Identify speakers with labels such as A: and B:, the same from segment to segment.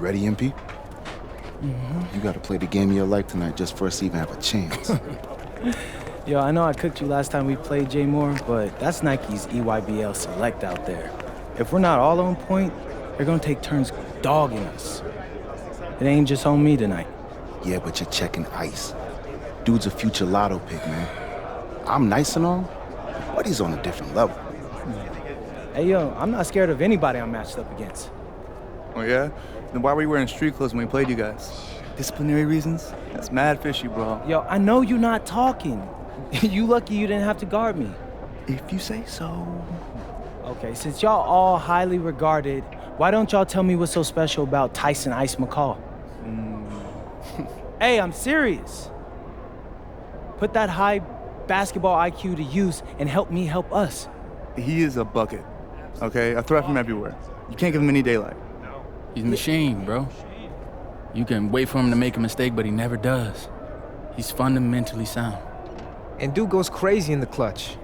A: ready, MP? You gotta play the game of your life tonight just for us to even have a chance.
B: Yo, I know I cooked you last time we played J Moore, but that's Nike's EYBL Select out there. If we're not all on point, they're gonna take turns dogging us. It ain't just on me tonight.
A: Yeah, but you're checking ice. Dude's a future lotto pick, man. I'm nice and all, but he's on a different level.
B: Hey, yo, I'm not scared of anybody I'm matched up against.
C: Oh, yeah? Then why were you wearing street clothes when we played you guys? Disciplinary reasons? That's mad fishy, bro.
B: Yo, I know you're not talking. You lucky you didn't have to guard me.
C: If you say so.
B: Okay, since y'all all highly regarded, why don't y'all tell me what's so special about Tyson Ice McCall? Hey, I'm serious. Put that high basketball IQ to use and help me help us.
C: He is a bucket, okay? I threat from everywhere. You can't give him any daylight.
D: He's a machine, bro. You can wait for him to make a mistake, but he never does. He's fundamentally sound.
E: And dude goes crazy in the clutch.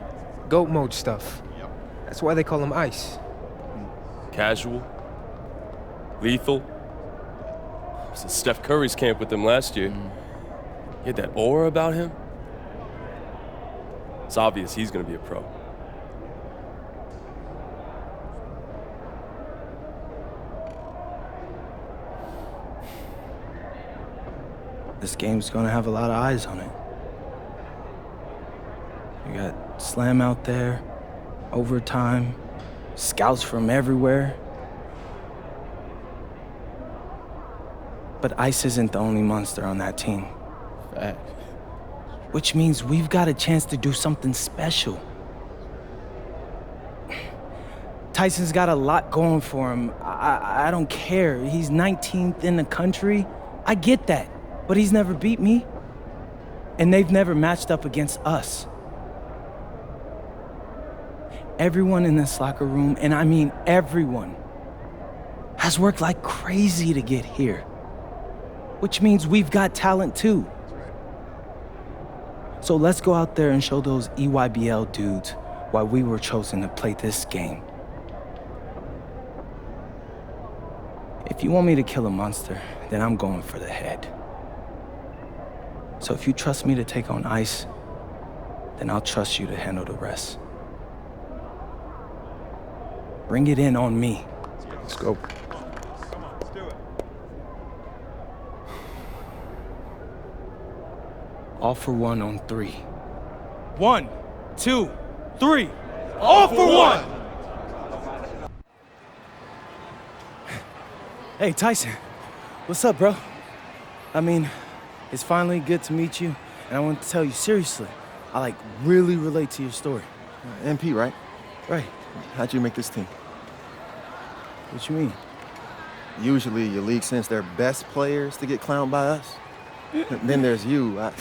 E: GOAT mode stuff. That's why they call him Ice.
F: Casual. Lethal. I was at Steph Curry's camp with him last year. He had that aura about him. It's obvious he's gonna be a pro.
B: This game's gonna have a lot of eyes on it. You got Slam out there, overtime, scouts from everywhere. But Ice isn't the only monster on that team.
D: Fact.
B: Which means we've got a chance to do something special. Tyson's got a lot going for him. I don't care. He's 19th in the country. I get that. But he's never beat me. And they've never matched up against us. Everyone in this locker room, and I mean everyone, has worked like crazy to get here. Which means we've got talent too. So let's go out there and show those EYBL dudes why we were chosen to play this game. If you want me to kill a monster, then I'm going for the head. So if you trust me to take on Ice, then I'll trust you to handle the rest. Bring it in on me.
A: Let's go.
B: All for one on 3. 1, 2, 3. All for one! Hey, Tyson. What's up, bro? I mean, it's finally good to meet you, and I want to tell you seriously, I really relate to your story.
A: MP, right?
B: Right.
A: How'd you make this team?
B: What you mean?
A: Usually your league sends their best players to get clowned by us. Then there's you. I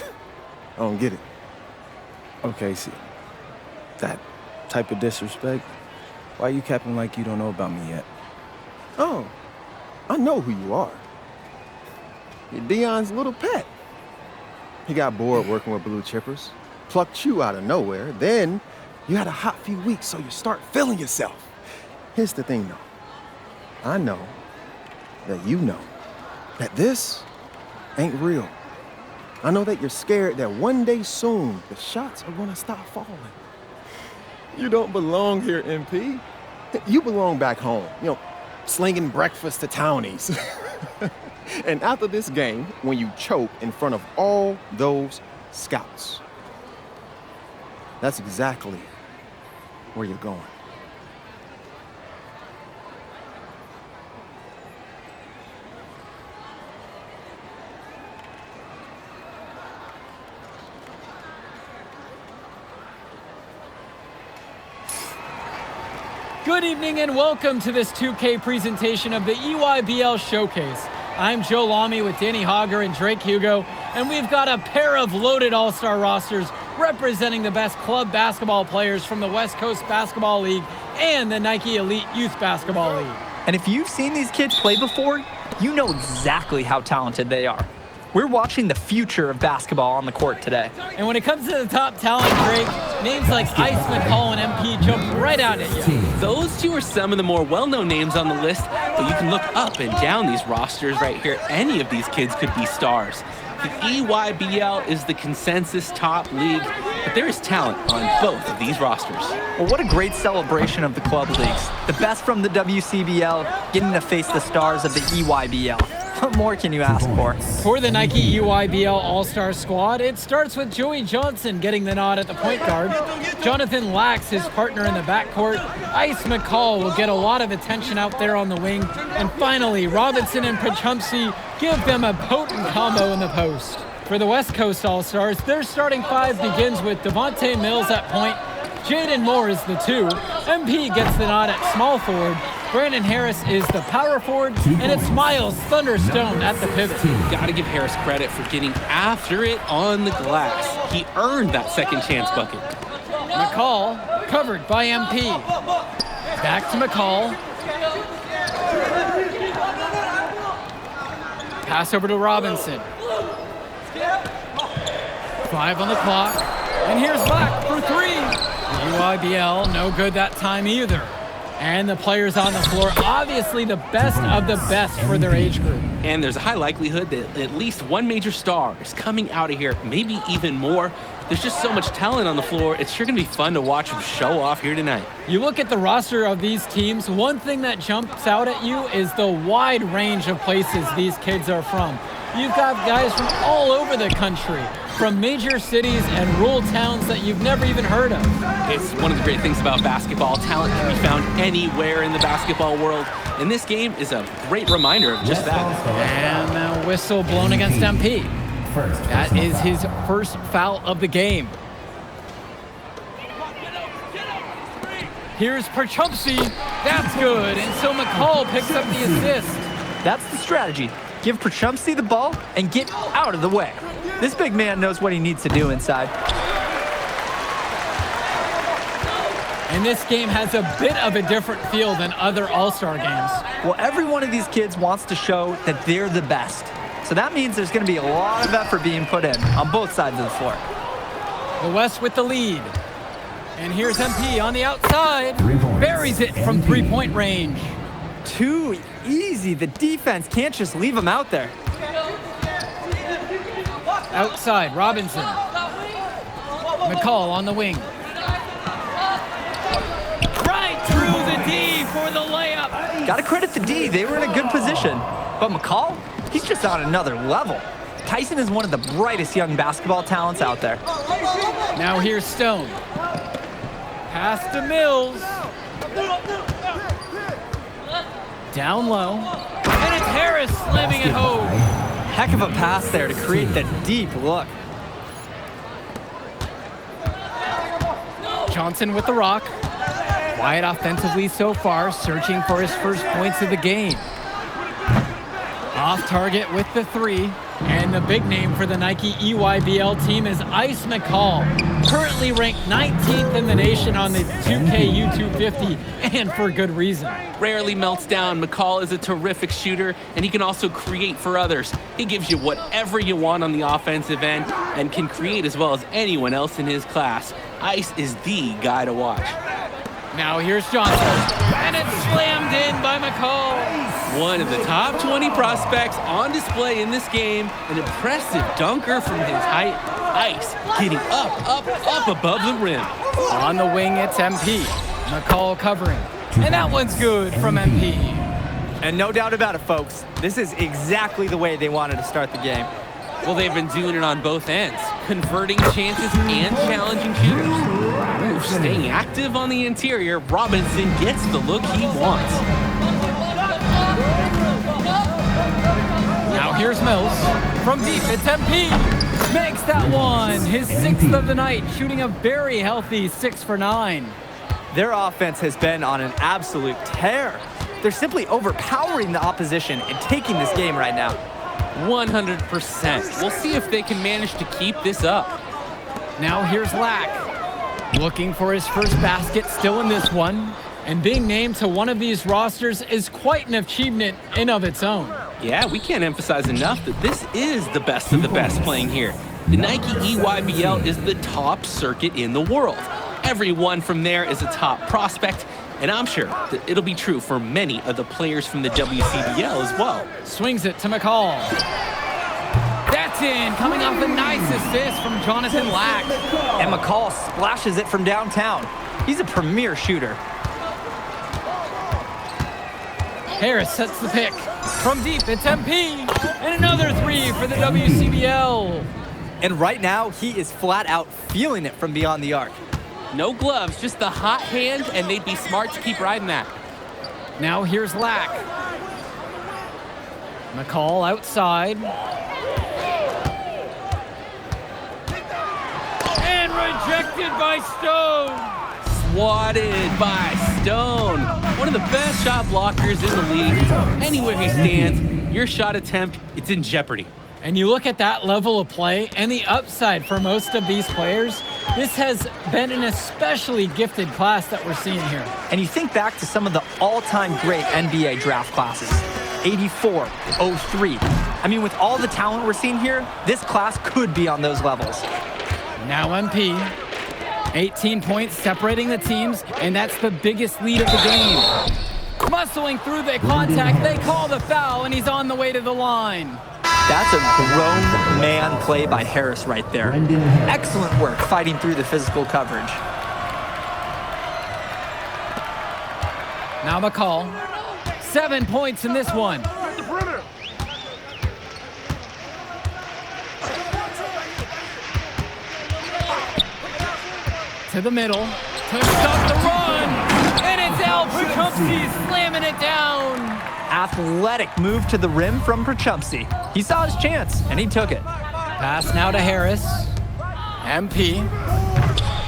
A: don't get it.
B: Okay, see, that type of disrespect, why you capping like you don't know about me yet?
A: Oh, I know who you are. You're Dion's little pet. He got bored working with blue chippers, plucked you out of nowhere, then you had a hot few weeks, so you start feeling yourself. Here's the thing, though. I know that you know that this ain't real. I know that you're scared that one day soon the shots are gonna stop falling. You don't belong here, MP. You belong back home, slinging breakfast to townies. And after this game, when you choke in front of all those scouts, that's exactly where you're going.
G: Good evening and welcome to this 2K presentation of the EYBL Showcase. I'm Joe Lamy with Danny Hogger and Drake Hugo, and we've got a pair of loaded all-star rosters representing the best club basketball players from the West Coast Basketball League and the Nike Elite Youth Basketball League.
H: And if you've seen these kids play before, you know exactly how talented they are. We're watching the future of basketball on the court today.
G: And when it comes to the top talent, Drake, names like Ice McCall and MP jump right out at you.
I: Those two are some of the more well-known names on the list, But you can look up and down these rosters right here. Any of these kids could be stars. The EYBL is the consensus top league, but there is talent on both of these rosters.
H: Well, what a great celebration of the club leagues. The best from the WCBL getting to face the stars of the EYBL. What more can you ask for?
G: For the Nike EYBL All-Star squad, it starts with Joey Johnson getting the nod at the point guard. Jonathan Lax, his partner in the backcourt. Ice McCall will get a lot of attention out there on the wing. And finally, Robinson and Pachumsky give them a potent combo in the post. For the West Coast All-Stars, their starting five begins with Devontae Mills at point. Jaden Moore is the 2. MP gets the nod at small forward. Brandon Harris is the power forward, and it's Miles Thunderstone at the pivot.
I: Gotta give Harris credit for getting after it on the glass. He earned that second chance bucket.
G: McCall covered by MP. Back to McCall. Pass over to Robinson. 5 on the clock. And here's Black for 3. The UIBL, no good that time either. And the players on the floor, obviously the best of the best for their age group.
I: And there's a high likelihood that at least one major star is coming out of here, maybe even more. There's just so much talent on the floor. It's sure going to be fun to watch them show off here tonight.
G: You look at the roster of these teams, one thing that jumps out at you is the wide range of places these kids are from. You've got guys from all over the country, from major cities and rural towns that you've never even heard of.
I: It's one of the great things about basketball. Talent can be found anywhere in the basketball world, and this game is a great reminder of just that.
G: And a whistle blown against MP. That is his first foul of the game. Here's Perchumsky. That's good, and so McCall picks up the assist.
H: That's the strategy. Give Perchumsky the ball and get out of the way. This big man knows what he needs to do inside.
G: And this game has a bit of a different feel than other All-Star games.
H: Well, every one of these kids wants to show that they're the best. So that means there's going to be a lot of effort being put in on both sides of the floor.
G: The West with the lead. And here's MP on the outside. Buries it from three-point range.
H: Too easy. The defense can't just leave him out there.
G: Outside, Robinson. McCall on the wing. Right through the D for the layup.
H: Got to credit the D. They were in a good position. But McCall, he's just on another level. Tyson is one of the brightest young basketball talents out there.
G: Now here's Stone. Pass to Mills. Down low. And it's Harris slamming it home.
H: Heck of a pass there to create the deep look.
G: Johnson with the rock. Quiet offensively so far, searching for his first points of the game. Off target with the 3. And the big name for the Nike EYBL team is Ice McCall, currently ranked 19th in the nation on the 2K YouTube 50, and for good reason.
I: Rarely melts down. McCall is a terrific shooter, and he can also create for others. He gives you whatever you want on the offensive end and can create as well as anyone else in his class. Ice is the guy to watch.
G: Now here's Johnson, and it's slammed in by McCall.
I: One of the top 20 prospects on display in this game. An impressive dunker from his height. Ice getting up above the rim.
G: On the wing, it's MP. McCall covering. And that one's good from MP.
H: And no doubt about it, folks. This is exactly the way they wanted to start the game.
I: Well, they've been doing it on both ends, converting chances and challenging shooters. Staying active on the interior, Robinson gets the look he wants.
G: Now here's Mills. From deep, it's MP. Makes that one. His 6th of the night, shooting a very healthy 6 for 9.
H: Their offense has been on an absolute tear. They're simply overpowering the opposition and taking this game right now.
I: 100%. We'll see if they can manage to keep this up.
G: Now here's Lack. Looking for his first basket still in this one. And being named to one of these rosters is quite an achievement in of its own.
I: Yeah, we can't emphasize enough that this is the best of the best playing here. The Nike EYBL is the top circuit in the world. Everyone from there is a top prospect, And I'm sure that it'll be true for many of the players from the WCBL as well.
G: Swings it to McCall. That's in, coming off a nice assist from Jonathan Lack.
H: And McCall splashes it from downtown. He's a premier shooter.
G: Harris sets the pick. From deep, it's MP. And another three for the WCBL.
H: And right now, he is flat out feeling it from beyond the arc.
I: No gloves, just the hot hand, and they'd be smart to keep riding that.
G: Now here's Lack. McCall outside. And rejected by Stone.
I: Swatted by Stone. One of the best shot blockers in the league. Anywhere he stands, your shot attempt, it's in jeopardy.
G: And you look at that level of play and the upside for most of these players, this has been an especially gifted class that we're seeing here.
H: And you think back to some of the all-time great NBA draft classes. 84, 03. I mean, with all the talent we're seeing here, this class could be on those levels.
G: Now MP. 18 points separating the teams, and that's the biggest lead of the game. Muscling through the contact, they call the foul, and he's on the way to the line.
H: That's a grown man play by Harris right there. Excellent work fighting through the physical coverage.
G: Now McCall. 7 points in this one. To the middle, to stop the run, and it's Al Pachumsky slamming it down.
H: Athletic move to the rim from Pachumsky. He saw his chance, and he took it.
G: Pass now to Harris. MP.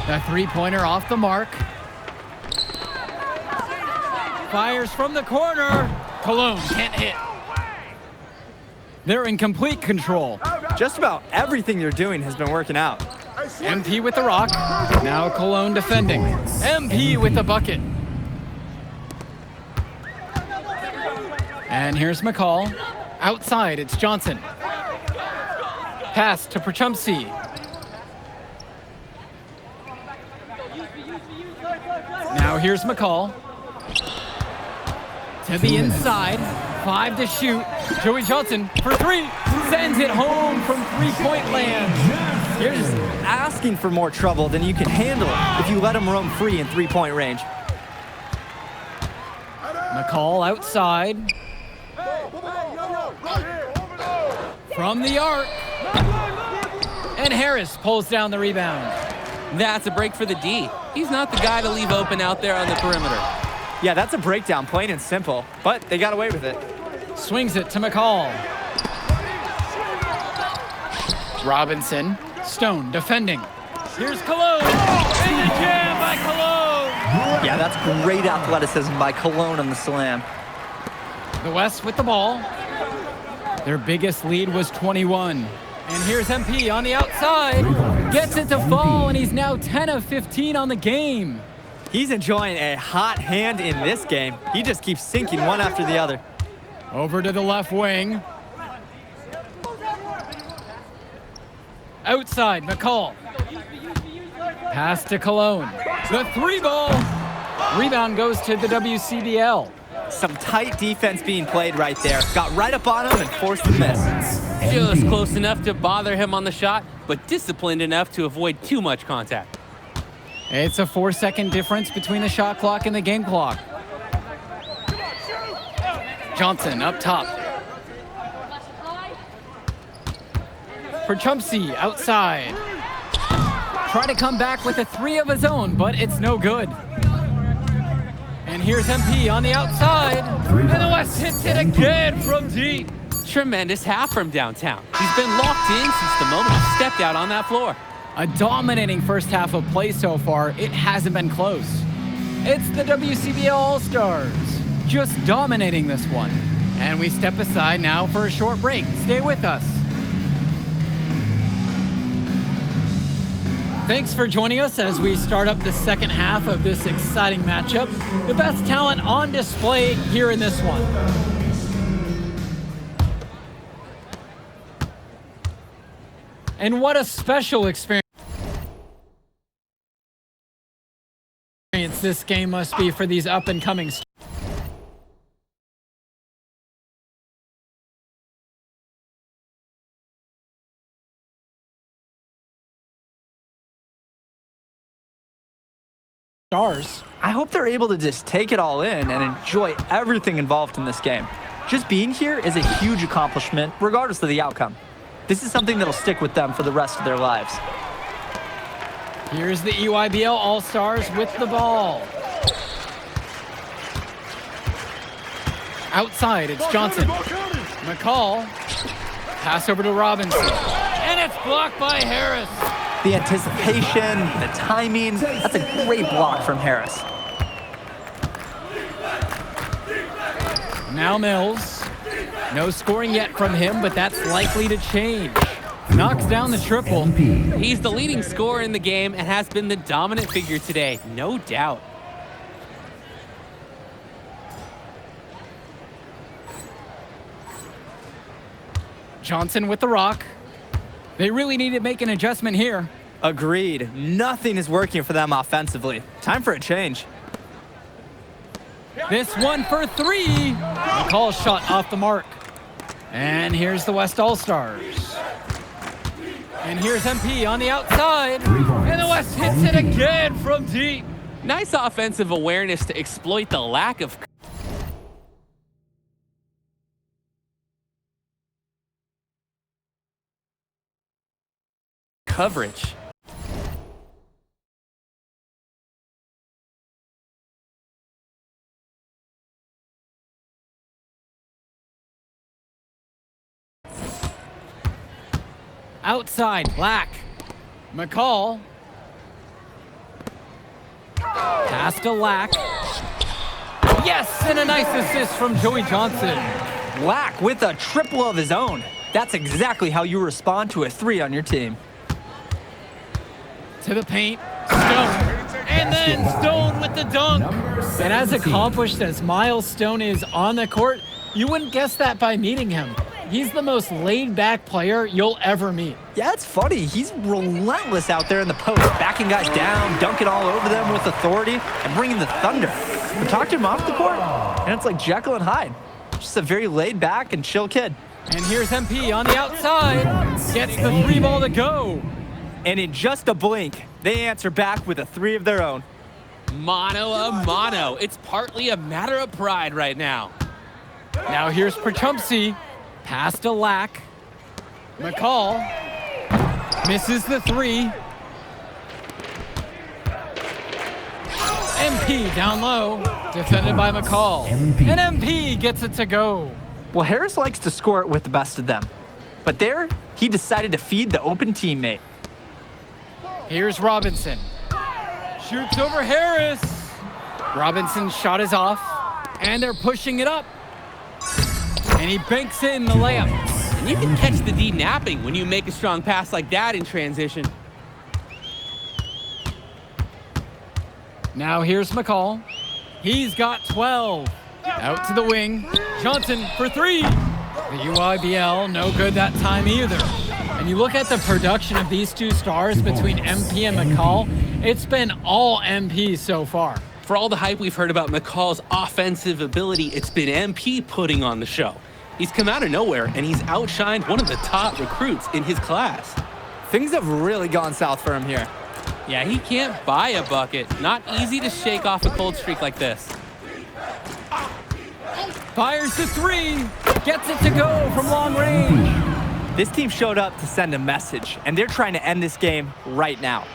G: The three-pointer off the mark. Fires from the corner. Cologne can't hit. They're in complete control.
H: Just about everything they're doing has been working out.
G: MP with the rock. Now Cologne defending. MP with the bucket. And here's McCall. Outside, it's Johnson. Pass to Pachumsky. Now here's McCall. To the inside. 5 to shoot. Joey Johnson for 3. Sends it home from three-point land.
H: You're just asking for more trouble than you can handle if you let him roam free in three-point range.
G: McCall outside. From the arc. And Harris pulls down the rebound.
I: That's a break for the D. He's not the guy to leave open out there on the perimeter.
H: Yeah, that's a breakdown, plain and simple, but they got away with it.
G: Swings it to McCall. Robinson. Stone defending. Here's Cologne. And the jam by Cologne.
H: Yeah, that's great athleticism by Cologne on the slam.
G: The West with the ball. Their biggest lead was 21. And here's MP on the outside. Gets it to fall, and he's now 10 of 15 on the game.
H: He's enjoying a hot hand in this game. He just keeps sinking one after the other.
G: Over to the left wing. Outside, McCall. Pass to Cologne. The three ball. Rebound goes to the WCBL.
H: Some tight defense being played right there. Got right up on him and forced the miss.
I: Just close enough to bother him on the shot, but disciplined enough to avoid too much contact.
G: It's a 4-second difference between the shot clock and the game clock. Johnson up top. For Pachumsky outside. Try to come back with a 3 of his own, but it's no good. And here's MP on the outside. And the West hits it again from deep.
I: Tremendous half from downtown. He's been locked in since the moment he stepped out on that floor.
G: A dominating first half of play so far. It hasn't been close. It's the WCBL All-Stars, just dominating this one. And we step aside now for a short break. Stay with us. Thanks for joining us as we start up the second half of this exciting matchup. The best talent on display here in this one. And what a special experience intense this game must be for these up-and-coming stars.
H: I hope they're able to just take it all in and enjoy everything involved in this game. Just being here is a huge accomplishment, regardless of the outcome. This is something that'll stick with them for the rest of their lives.
G: Here's the EYBL All-Stars with the ball. Outside, it's Johnson. McCall. Pass over to Robinson. And it's blocked by Harris.
H: The anticipation, the timing, that's a great block from Harris.
G: Now Mills. No scoring yet from him, but that's likely to change. Knocks down the triple.
I: He's the leading scorer in the game and has been the dominant figure today, no doubt.
G: Johnson with the rock. They really need to make an adjustment here.
H: Agreed. Nothing is working for them offensively. Time for a change.
G: This one for three. McCall's shot off the mark. And here's the West All-Stars. And here's MP on the outside. And the West hits it again from deep.
I: Nice offensive awareness to exploit the lack of coverage.
G: Outside, Black. McCall. Pass to Lack. Yes, and a nice assist from Joey Johnson.
H: Lack with a triple of his own. That's exactly how you respond to a three on your team.
G: To the paint, Stone. And then Stone with the dunk. And as accomplished as Miles Stone is on the court, you wouldn't guess that by meeting him. He's the most laid-back player you'll ever meet.
H: Yeah, it's funny. He's relentless out there in the post, backing guys down, dunking all over them with authority, and bringing the thunder. But talk to him off the court, and it's like Jekyll and Hyde. Just a very laid-back and chill kid.
G: And here's MP on the outside. Gets the three ball to go.
H: And in just a blink, they answer back with a three of their own.
I: Mano a mano. It's partly a matter of pride right now.
G: Now here's Perchumpsey. Pass to Lack. McCall misses the three. MP down low, defended by McCall. And MP gets it to go.
H: Well, Harris likes to score it with the best of them. But there, he decided to feed the open teammate.
G: Here's Robinson. Shoots over Harris. Robinson's shot is off, and they're pushing it up. And he banks in the layup.
I: And you can catch the D napping when you make a strong pass like that in transition.
G: Now here's McCall. He's got 12. Out to the wing. Johnson for three. The UIBL, no good that time either. And you look at the production of these two stars between MP and McCall, it's been all MP so far.
I: For all the hype we've heard about McCall's offensive ability, it's been MP putting on the show. He's come out of nowhere, and he's outshined one of the top recruits in his class.
H: Things have really gone south for him here.
I: Yeah, he can't buy a bucket. Not easy to shake off a cold streak like this.
G: Fires the three. Gets it to go from long range.
H: This team showed up to send a message, and they're trying to end this game right now.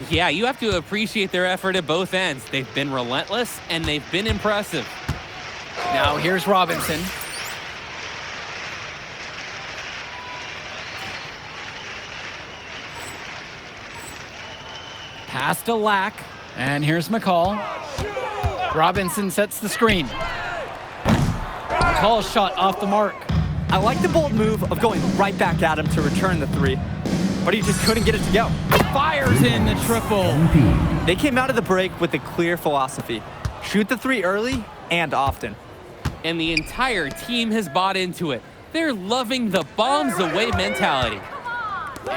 I: Yeah, you have to appreciate their effort at both ends. They've been relentless, and they've been impressive.
G: Now here's Robinson. Pass to Lack. And here's McCall. Robinson sets the screen. McCall's shot off the mark.
H: I like the bold move of going right back at him to return the three, but he just couldn't get it to go.
G: Fires in the triple.
H: They came out of the break with a clear philosophy. Shoot the three early and often.
I: And the entire team has bought into it. They're loving the bombs away mentality.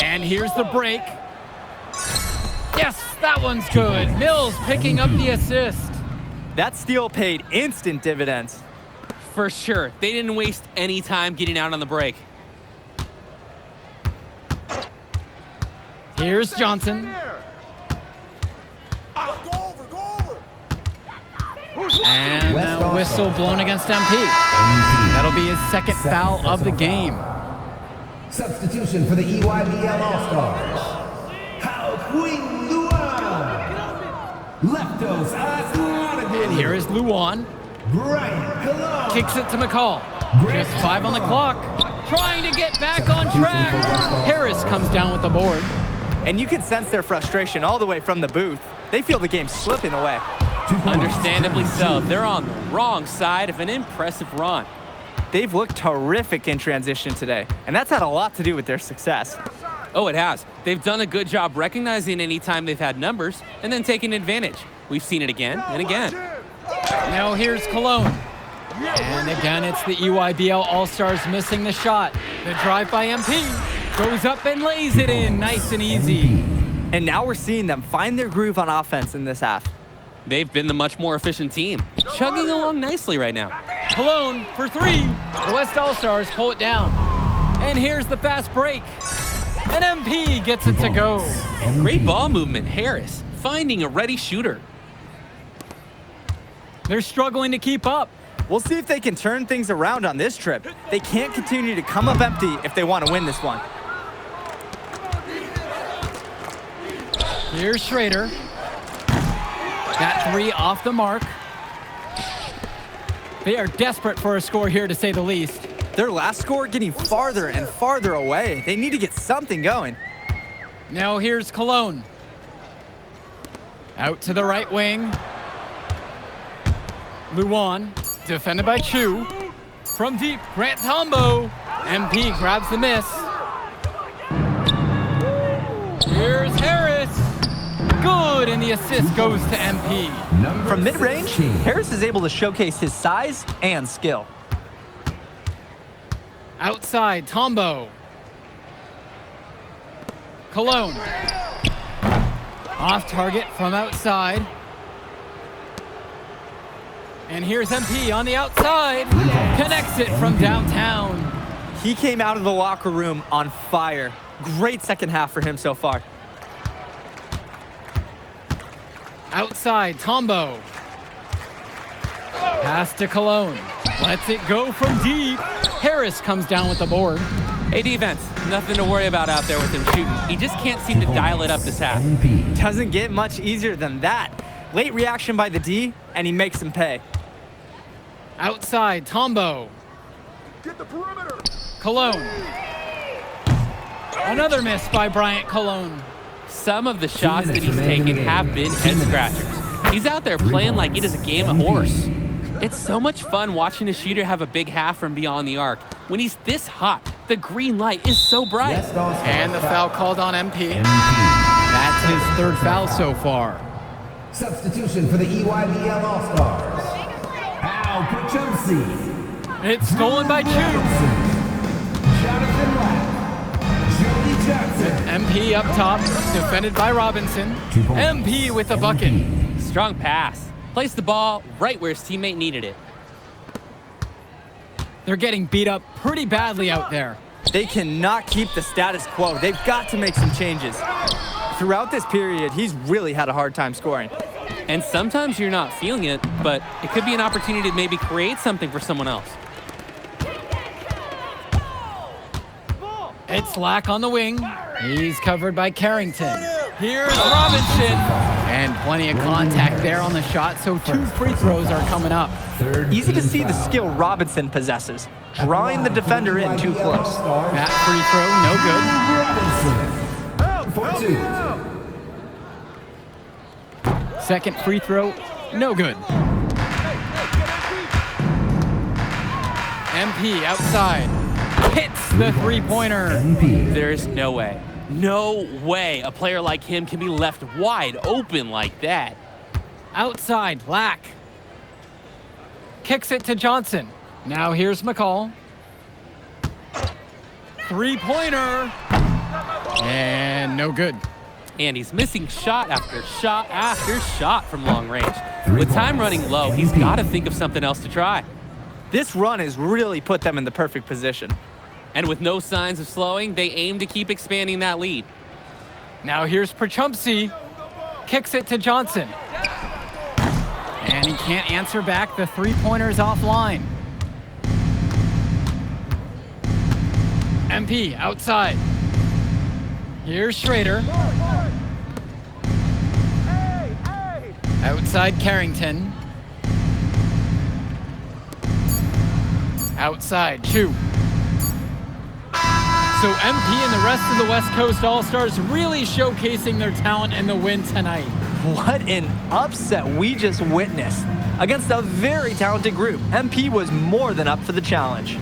G: And here's the break. Yes, that one's good. Mills picking up the assist.
H: That steal paid instant dividends.
I: For sure. They didn't waste any time getting out on the break.
G: Here's Johnson. And a whistle blown against MP. That'll be his second foul of the game.
J: Substitution for the EYBL All-Stars. Leftos
G: And here is Luan. Kicks it to McCall. Just 5 on the clock. Trying to get back on track. Harris comes down with the board.
H: And you can sense their frustration all the way from the booth. They feel the game slipping away.
I: Understandably so. They're on the wrong side of an impressive run.
H: They've looked terrific in transition today, and that's had a lot to do with their success.
I: Oh, it has. They've done a good job recognizing any time they've had numbers and then taking advantage. We've seen it again and again.
G: Now here's Cologne. And again, it's the EYBL All-Stars missing the shot. The drive by MP goes up and lays it in, nice and easy.
H: And now we're seeing them find their groove on offense in this half.
I: They've been the much more efficient team, chugging along nicely right now.
G: Cologne for 3. The West All-Stars pull it down. And here's the fast break. And MP gets it to go.
I: Great ball movement, Harris, finding a ready shooter.
G: They're struggling to keep up.
H: We'll see if they can turn things around on this trip. They can't continue to come up empty if they want to win this one.
G: Here's Schrader. That 3 off the mark. They are desperate for a score here, to say the least.
H: Their last score getting farther and farther away. They need to get something going.
G: Now here's Cologne. Out to the right wing. Luan, defended by Chu. From deep, Grant Tombo. MP grabs the miss. Here's Harris. Good, and the assist goes to MP.
H: From mid-range, Harris is able to showcase his size and skill.
G: Outside, Tombo. Cologne. Off target from outside. And here's MP on the outside. Connects it from downtown.
H: He came out of the locker room on fire. Great second half for him so far.
G: Outside, Tombo. Pass to Cologne. Lets it go from deep. Harris comes down with the board.
I: Hey, defense, nothing to worry about out there with him shooting. He just can't seem to dial it up this half.
H: Doesn't get much easier than that. Late reaction by the D, and he makes him pay.
G: Outside, Tombo.
A: Get the perimeter.
G: Cologne. Another miss by Bryant Cologne.
I: Some of the shots that he's taken have been head scratchers. He's out there playing like it is a game of horse. It's so much fun watching a shooter have a big half from beyond the arc. When he's this hot, the green light is so bright.
G: And the foul called on MP. That's his 3rd foul so far.
J: Substitution for the EYBL All-Stars. Al Pachumsi.
G: It's stolen by Chu.
J: Jonathan Lack. Joey Johnson.
G: MP up top, defended by Robinson. MP with the bucket.
I: Strong pass. Placed the ball right where his teammate needed it.
G: They're getting beat up pretty badly out there.
H: They cannot keep the status quo. They've got to make some changes. Throughout this period, he's really had a hard time scoring.
I: And sometimes you're not feeling it, but it could be an opportunity to maybe create something for someone else.
G: It's Lack on the wing. He's covered by Carrington. Here's Robinson. And plenty of contact there on the shot, so 2 free throws are coming up.
H: Easy to see the skill Robinson possesses, drawing the defender in too close.
G: That free throw, no good. Second free throw, no good. MP outside. Hits the three-pointer.
I: There's no way a player like him can be left wide open like that.
G: Outside, Lack. Kicks it to Johnson. Now here's McCall. Three-pointer. And no good.
I: And he's missing shot after shot after shot from long range. With time running low, he's got to think of something else to try.
H: This run has really put them in the perfect position.
I: And with no signs of slowing, they aim to keep expanding that lead.
G: Now here's Prochumsky. Kicks it to Johnson. And he can't answer back. The three-pointer's offline. MP outside. Here's Schrader. Outside Carrington. Outside Chu. So MP and the rest of the West Coast All-Stars really showcasing their talent in the win tonight.
H: What an upset we just witnessed. Against a very talented group, MP was more than up for the challenge.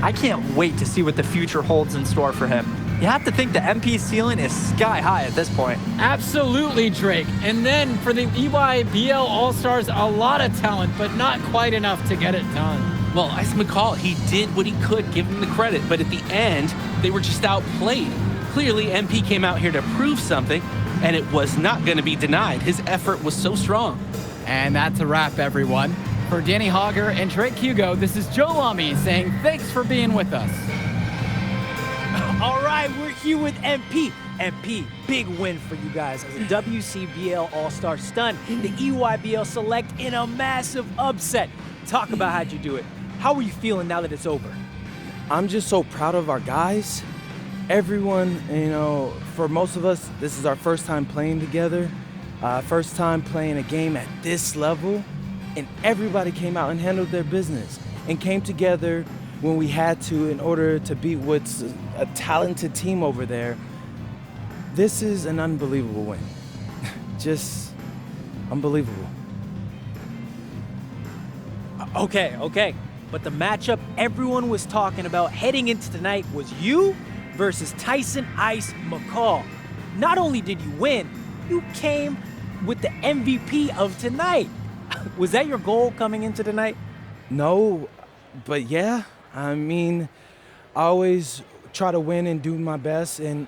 H: I can't wait to see what the future holds in store for him. You have to think the MP's ceiling is sky high at this point.
G: Absolutely, Drake. And then for the EYBL All-Stars, a lot of talent, but not quite enough to get it done.
I: Well, Ice McCall, he did what he could, give him the credit, but at the end, they were just outplayed. Clearly, MP came out here to prove something, and it was not going to be denied. His effort was so strong.
G: And that's a wrap, everyone. For Danny Hogger and Drake Hugo, this is Joe Lamy saying thanks for being with us.
K: All right, we're here with MP. MP, big win for you guys as a WCBL All-Star stunned the EYBL Select in a massive upset. Talk about how'd you do it. How are you feeling now that it's over?
B: I'm just so proud of our guys. Everyone, you know, for most of us, this is our first time playing together, first time playing a game at this level, and everybody came out and handled their business and came together when we had to in order to beat what's a talented team over there. This is an unbelievable win. Just unbelievable.
K: Okay. But the matchup everyone was talking about heading into tonight was you versus Tyson Ice McCall. Not only did you win, you came with the MVP of tonight. Was that your goal coming into tonight?
B: No, but yeah. I mean, I always try to win and do my best, and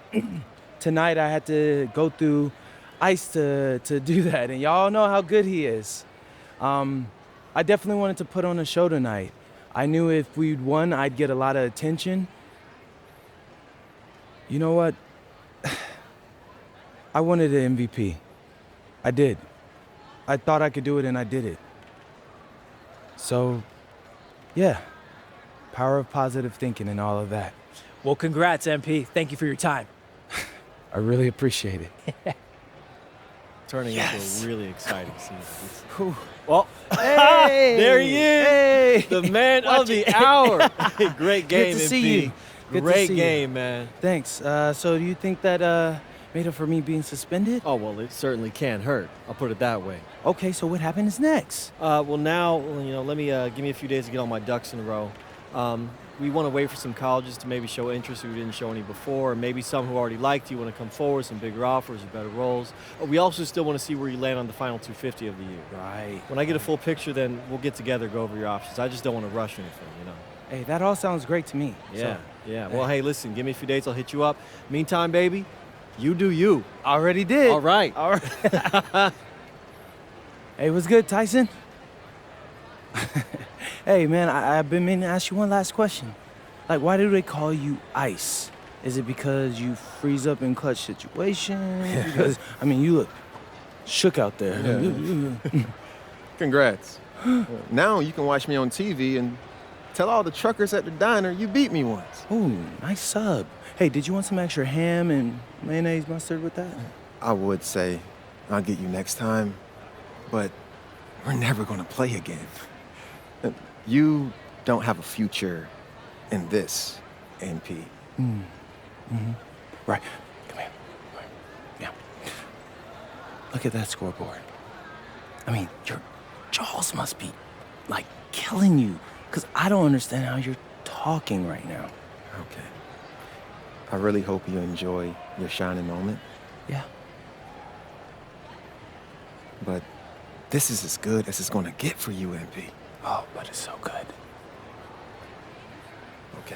B: tonight I had to go through Ice to do that, and y'all know how good he is. I definitely wanted to put on a show tonight. I knew if we'd won, I'd get a lot of attention. You know what? I wanted an MVP. I did. I thought I could do it, and I did it. So, yeah, power of positive thinking and all of that.
K: Well, congrats, MP. Thank you for your time.
B: I really appreciate it.
L: Turning into a really exciting scene.
K: Well,
L: hey, there he is,
B: hey,
L: the man of the hour. Great game,
B: Good to
L: MP.
B: see you. Good
L: Great
B: to see
L: game,
B: you.
L: man.
B: Thanks. So do you think that made up for me being suspended?
L: Oh, well, it certainly can't hurt. I'll put it that way.
B: Okay, so what happens next?
L: Well, now, let me give me a few days to get all my ducks in a row. We want to wait for some colleges to maybe show interest who didn't show any before, or maybe some who already liked you want to come forward, some bigger offers or better roles. We also still want to see where you land on the final 250 of the year.
B: Right.
L: When I get a full picture, then we'll get together, go over your options. I just don't want to rush anything,
B: Hey, that all sounds great to me.
L: Yeah,
B: So,
L: yeah. Well, hey, listen, give me a few days, I'll hit you up. Meantime, baby, you do you.
B: already did.
L: All right.
B: All right. Hey, what's good, Tyson? Hey, man, I've been meaning to ask you one last question. Like, why do they call you Ice? Is it because you freeze up in clutch situations? Because, I mean, you look shook out there.
A: Yeah. Congrats. Now you can watch me on TV and tell all the truckers at the diner you beat me once.
B: Ooh, nice sub. Hey, did you want some extra ham and mayonnaise mustard with that?
A: I would say I'll get you next time, but we're never gonna play again. You don't have a future in this, MP.
B: Right. Come here. Yeah. Look at that scoreboard. I mean, your jaws must be, like, killing you, because I don't understand how you're talking right now.
A: Okay. I really hope you enjoy your shining moment,
B: Yeah.
A: but this is as good as it's gonna get for you, MP.
B: Oh, but it's so good.
A: Okay.